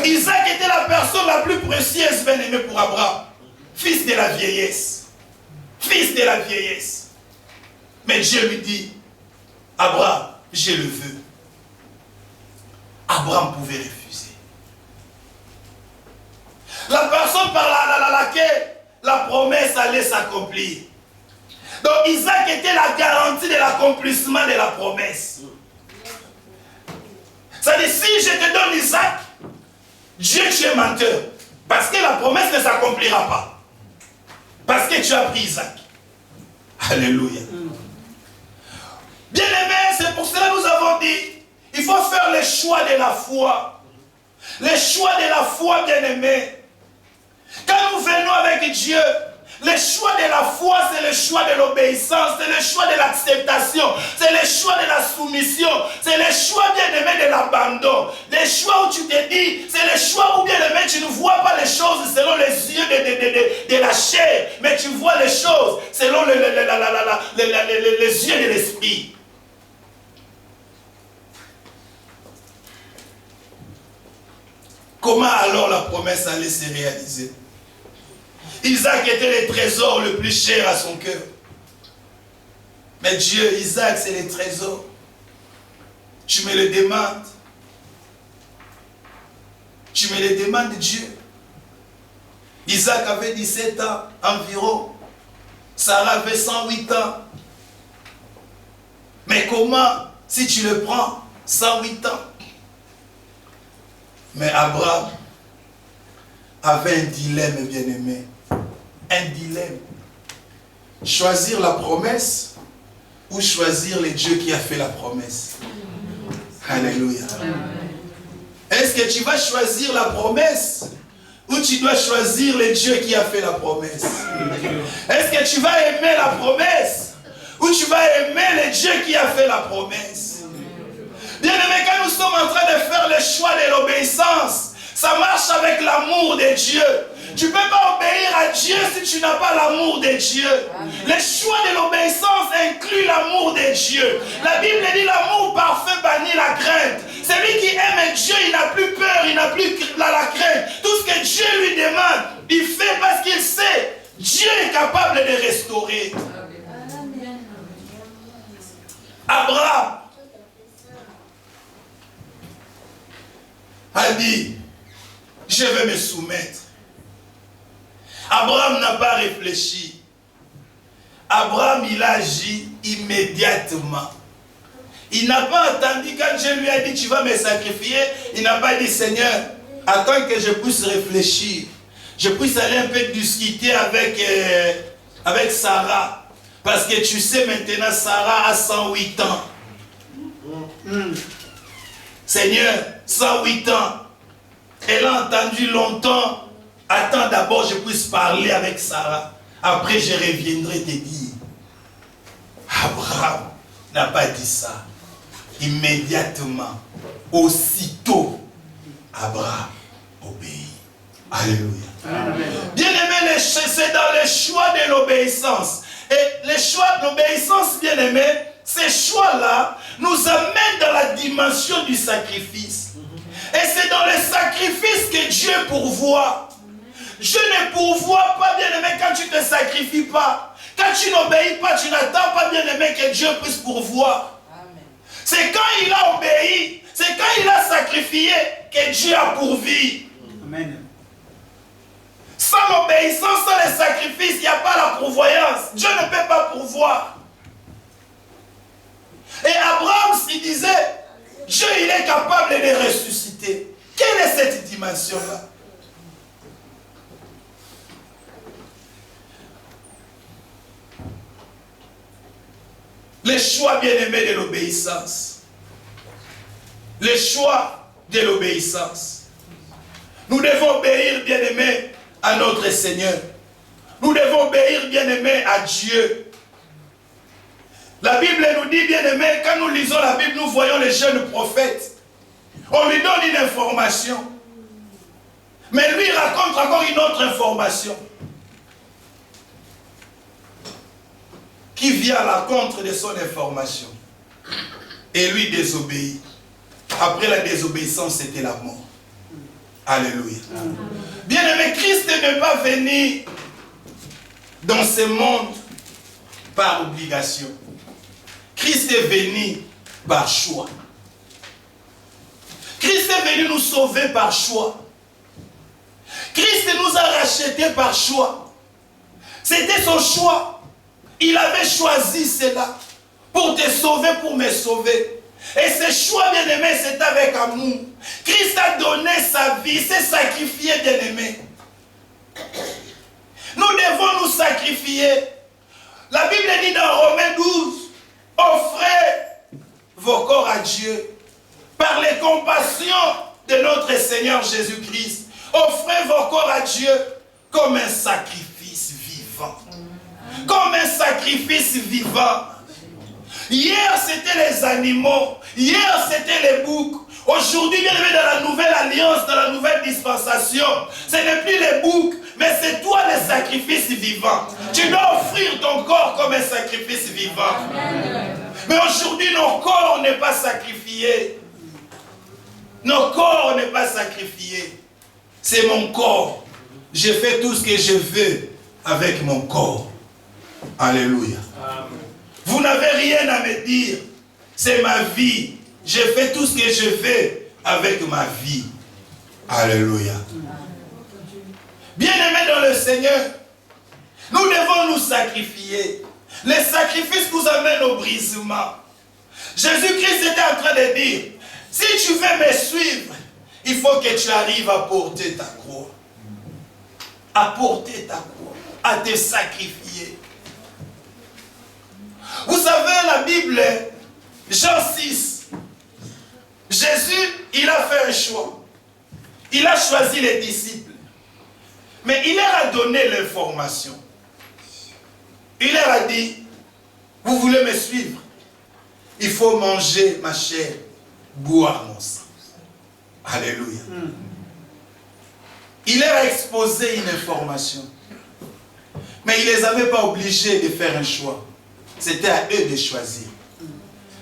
Isaac était la personne la plus précieuse, bien aimée pour Abraham. Fils de la vieillesse. Fils de la vieillesse. Mais Dieu lui dit, Abraham, je le veux. Abraham pouvait refuser. La personne par laquelle la promesse allait s'accomplir. Donc Isaac était la garantie de l'accomplissement de la promesse. C'est-à-dire, si je te donne Isaac, Dieu, tu es menteur. Parce que la promesse ne s'accomplira pas. Parce que tu as pris Isaac. Alléluia. Bien aimé, c'est pour cela que nous avons dit, il faut faire le choix de la foi. Le choix de la foi, bien aimé. Quand nous venons avec Dieu, le choix de la foi, c'est le choix de l'obéissance, c'est le choix de l'acceptation, c'est le choix de la soumission, c'est le choix, bien aimé, de l'abandon. Le choix où tu te dis, c'est le choix où, bien aimé, tu ne vois pas les choses selon les yeux de la chair, mais tu vois les choses selon les yeux de l'esprit. Comment alors la promesse allait se réaliser? Isaac était le trésor le plus cher à son cœur. Mais Dieu, Isaac, c'est le trésor. Tu me le demandes. Tu me le demandes, Dieu. Isaac avait 17 ans environ. Sarah avait 108 ans. Mais comment, si tu le prends, 108 ans? Mais Abraham avait un dilemme, bien-aimé. Un dilemme. Choisir la promesse ou choisir le Dieu qui a fait la promesse. Alléluia. Est-ce que tu vas choisir la promesse ou tu dois choisir le Dieu qui a fait la promesse? Est-ce que tu vas aimer la promesse ou tu vas aimer le Dieu qui a fait la promesse? Bien-aimé, quand nous sommes en train de faire le choix de l'obéissance, ça marche avec l'amour de Dieu. Tu ne peux pas obéir à Dieu si tu n'as pas l'amour de Dieu. Le choix de l'obéissance inclut l'amour de Dieu. La Bible dit l'amour parfait bannit la crainte. Celui qui aime Dieu, il n'a plus peur, il n'a plus la crainte. Tout ce que Dieu lui demande, il fait parce qu'il sait. Dieu est capable de restaurer. Abraham a dit, je vais me soumettre. Abraham n'a pas réfléchi. Abraham, il a agi immédiatement. Il n'a pas attendu quand Dieu lui a dit, tu vas me sacrifier. Il n'a pas dit, Seigneur, attends que je puisse réfléchir. Je puisse aller un peu discuter avec Sarah. Parce que tu sais maintenant, Sarah a 108 ans. Seigneur, 108 ans. Elle a entendu longtemps. Attends d'abord, je puisse parler avec Sarah. Après, je reviendrai te dire. Abraham n'a pas dit ça. Immédiatement, aussitôt, Abraham obéit. Alléluia. Bien-aimé, c'est dans le choix de l'obéissance. Et le choix de l'obéissance, bien-aimé, ces choix-là nous amènent dans la dimension du sacrifice. Et c'est dans le sacrifice que Dieu pourvoit. Dieu ne pourvoit pas, bien-aimé, quand tu ne te sacrifies pas. Quand tu n'obéis pas, tu n'attends pas, bien-aimé, que Dieu puisse pourvoir. C'est quand il a obéi, c'est quand il a sacrifié que Dieu a pourvu. Amen. Sans l'obéissance, sans le sacrifice, il n'y a pas la pourvoyance. Dieu ne peut pas pourvoir. Et Abraham, il disait, Dieu, il est capable de ressusciter. Quelle est cette dimension-là? Le choix bien-aimé de l'obéissance. Le choix de l'obéissance. Nous devons obéir, bien-aimés, à notre Seigneur. Nous devons obéir, bien-aimés, à Dieu. La Bible nous dit, bien-aimés, quand nous lisons la Bible, nous voyons les jeunes prophètes. On lui donne une information. Mais lui raconte encore une autre information. Qui vient à la contre de son information. Et lui désobéit. Après la désobéissance, c'était la mort. Alléluia. Bien-aimé, Christ n'est pas venu dans ce monde par obligation. Christ est venu par choix. Christ est venu nous sauver par choix. Christ nous a rachetés par choix. C'était son choix. Il avait choisi cela pour te sauver, pour me sauver. Et ce choix, bien-aimé, c'est avec amour. Christ a donné sa vie, s'est sacrifié, bien-aimé. Nous devons nous sacrifier. La Bible dit dans Romains 12, offrez vos corps à Dieu par les compassions de notre Seigneur Jésus-Christ. Offrez vos corps à Dieu comme un sacrifice vivant. Comme un sacrifice vivant. Hier, c'était les animaux. Hier, c'était les boucs. Aujourd'hui, bien aimé, dans la nouvelle alliance, dans la nouvelle dispensation, ce n'est plus les boucs, mais c'est toi le sacrifice vivant. Tu dois offrir ton corps comme un sacrifice vivant. Mais aujourd'hui, nos corps n'est pas sacrifiés. Nos corps n'est pas sacrifiés. C'est mon corps. Je fais tout ce que je veux avec mon corps. Alléluia. Vous n'avez rien à me dire. C'est ma vie. Je fais tout ce que je veux avec ma vie. Alléluia. Bien-aimés dans le Seigneur, nous devons nous sacrifier. Les sacrifices nous amènent au brisement. Jésus-Christ était en train de dire, si tu veux me suivre, il faut que tu arrives à porter ta croix. À porter ta croix. À te sacrifier. Vous savez, la Bible, Jean 6, Jésus, il a fait un choix. Il a choisi les disciples. Mais il leur a donné l'information. Il leur a dit, vous voulez me suivre? Il faut manger ma chair, boire mon sang. Alléluia. Il leur a exposé une information. Mais il ne les avait pas obligés de faire un choix. C'était à eux de choisir.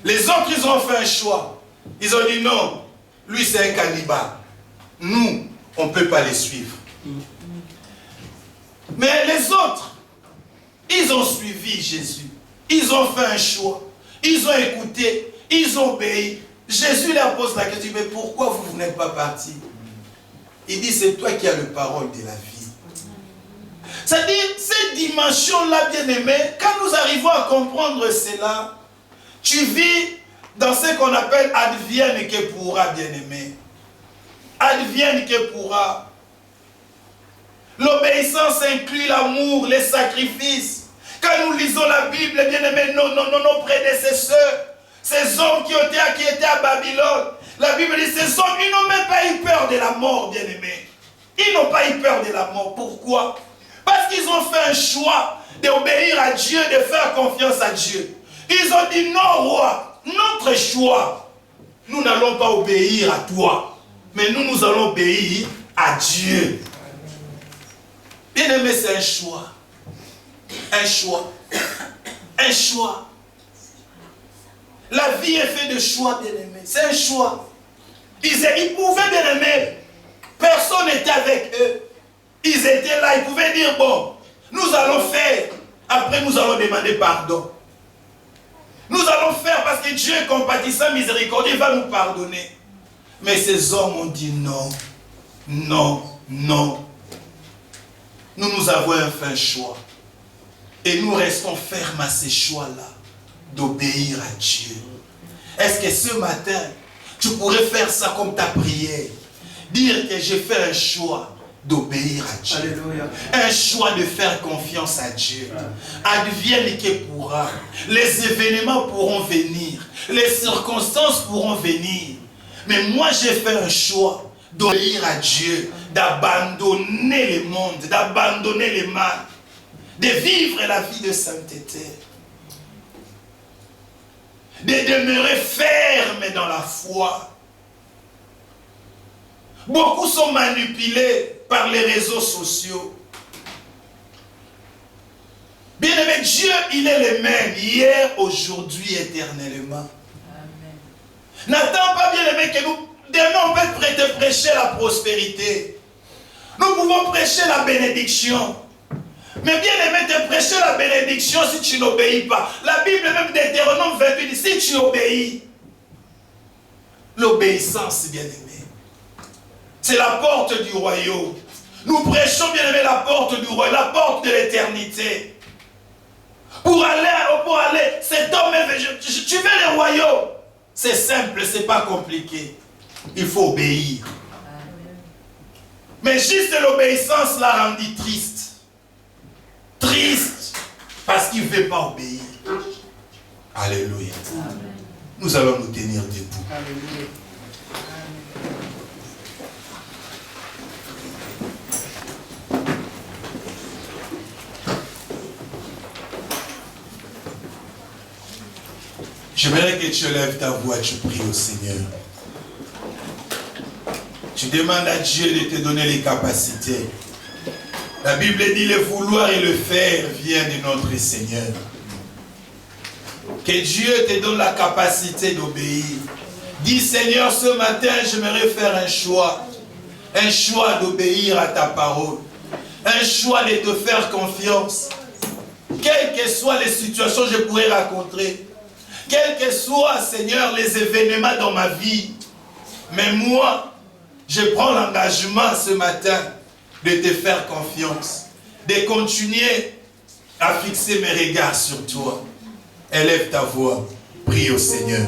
Les autres, ils ont fait un choix. Ils ont dit non, lui c'est un cannibale. Nous, on ne peut pas les suivre. Mais les autres, ils ont suivi Jésus. Ils ont fait un choix. Ils ont écouté. Ils ont obéi. Jésus leur pose la question, mais pourquoi vous n'êtes pas partis? Il dit, c'est toi qui as la parole de la vie. C'est-à-dire, cette dimension-là, bien-aimé, quand nous arrivons à comprendre cela, tu vis dans ce qu'on appelle advienne que pourra, bien-aimé. Advienne que pourra. L'obéissance inclut l'amour, les sacrifices. Quand nous lisons la Bible, bien-aimé, nos prédécesseurs, ces hommes qui étaient à Babylone, la Bible dit, ces hommes, ils n'ont même pas eu peur de la mort, bien-aimé. Ils n'ont pas eu peur de la mort. Pourquoi? Parce qu'ils ont fait un choix d'obéir à Dieu, de faire confiance à Dieu. Ils ont dit, non, roi, notre choix, nous n'allons pas obéir à toi, mais nous allons obéir à Dieu. Bien-aimé, c'est un choix. Un choix. Un choix. La vie est faite de choix, bien-aimé. C'est un choix. Ils pouvaient, bien-aimé, personne n'était avec eux. Ils étaient là, ils pouvaient dire, bon, nous allons faire, après nous allons demander pardon. Nous allons faire parce que Dieu est compatissant, miséricordieux, il va nous pardonner. Mais ces hommes ont dit non, non, non. Nous avons fait un choix. Et nous restons fermes à ces choix-là, d'obéir à Dieu. Est-ce que ce matin, tu pourrais faire ça comme ta prière? Dire que j'ai fait un choix d'obéir à Dieu. Alléluia. Un choix de faire confiance à Dieu. Advienne que pourra. Les événements pourront venir. Les circonstances pourront venir. Mais moi, j'ai fait un choix d'obéir à Dieu, d'abandonner le monde, d'abandonner le mal, de vivre la vie de sainteté, de demeurer ferme dans la foi. Beaucoup sont manipulés par les réseaux sociaux. Bien-aimé, Dieu, il est le même, hier, aujourd'hui, éternellement. N'attends pas, bien-aimé, que nous, demain, on peut te prêcher la prospérité. Nous pouvons prêcher la bénédiction. Mais bien-aimé, te prêcher la bénédiction si tu n'obéis pas. La Bible même d'Hétéronome 28 dit, si tu obéis, l'obéissance, bien-aimé, c'est la porte du royaume. Nous prêchons, bien-aimé, la porte du royaume, la porte de l'éternité. Pour aller, cet homme, tu veux le royaume. C'est simple, c'est pas compliqué. Il faut obéir. Mais juste l'obéissance l'a rendu triste. Triste, parce qu'il ne veut pas obéir. Alléluia. Nous allons nous tenir debout. Alléluia. J'aimerais que tu lèves ta voix, tu pries au Seigneur. Tu demandes à Dieu de te donner les capacités. La Bible dit le vouloir et le faire vient de notre Seigneur. Que Dieu te donne la capacité d'obéir. Dis Seigneur, ce matin, j'aimerais faire un choix d'obéir à ta parole, un choix de te faire confiance. Quelles que soient les situations que je pourrais rencontrer, quels que soient, Seigneur, les événements dans ma vie, mais moi, je prends l'engagement ce matin de te faire confiance, de continuer à fixer mes regards sur toi. Élève ta voix, prie au Seigneur.